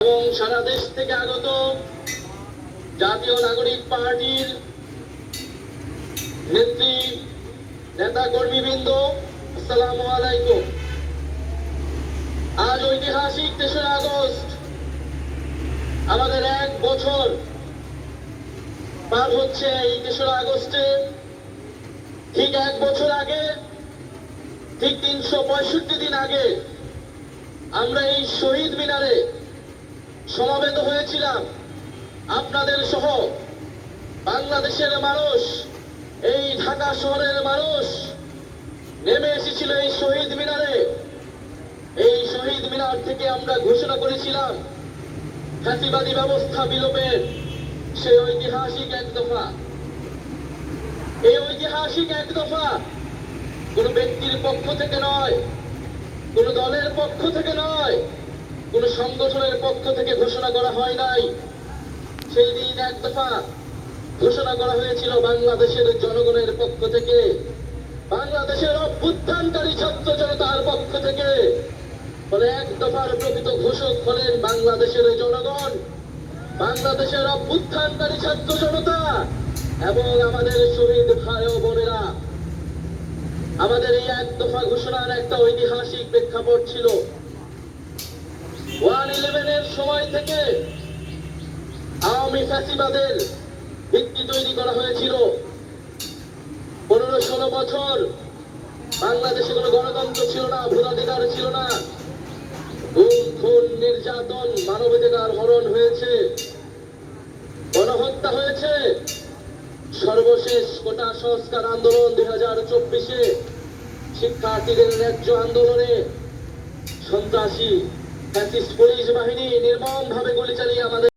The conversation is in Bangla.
এবং সারা দেশ থেকে আগত জাতীয় নাগরিক পার্টির নেত্রী নেতা কর্মীবৃন্দ, আসসালামু আলাইকুম। আজ ঐতিহাসিক ৩রা আগস্ট, আমাদের ১ বছর পার হচ্ছে। এই ৩রা আগস্টে ঠিক ১ বছর আগে, ঠিক ৩৬৫ দিন আগে আমরা এই শহীদ মিনারে সমাবেত হয়েছিলাম। আপনাদের সহ বাংলাদেশের মানুষ, এই ঢাকা শহরের মানুষ নেমে এসেছিল এই শহীদ মিনারে। এই শহীদ মিনার থেকে আমরা ঘোষণা করেছিলাম ফ্যাসিবাদী ব্যবস্থা বিলোপের সেই ঐতিহাসিক এক দফা। এই ঐতিহাসিক এক দফা কোন ব্যক্তির পক্ষ থেকে নয়, কোন দলের পক্ষ থেকে নয়, কোন সংগঠনের পক্ষ থেকে ঘোষণা করা হয় নাই। সেই দিন এক দফা ঘোষণা করা হয়েছিল বাংলাদেশের জনগণের পক্ষ থেকে, বাংলাদেশের অভ্যুত্থানকারী ছাত্র জনতার পক্ষ থেকে। ফলে এক দফার প্রকৃত ঘোষক হলেন বাংলাদেশের জনগণ, বাংলাদেশের অভ্যুত্থানকারী ছাত্র জনতা এবং আমাদের শহীদ ভাই ও বোনেরা। আমাদের এই এক দফা ঘোষণার একটা ঐতিহাসিক প্রেক্ষাপট ছিল। 1/11-এর সময় থেকে আওয়ামী ফ্যাসিবাদের ভিত্তি তৈরি করা হয়েছিল। 15-16 বছর বাংলাদেশে কোনো গণতন্ত্র ছিল না, ভোটাধিকার ছিল না, গুম খুন নির্যাতন, মানবাধিকার হরণ হয়েছে, গণহত্যা হয়েছে। সর্বশেষ কোটা সংস্কার আন্দোলন 2024-এ শিক্ষার্থীদের ন্যায্য আন্দোলনে সন্ত্রাসী ফ্যাসিস্ট পুলিশ বাহিনী নির্মমভাবে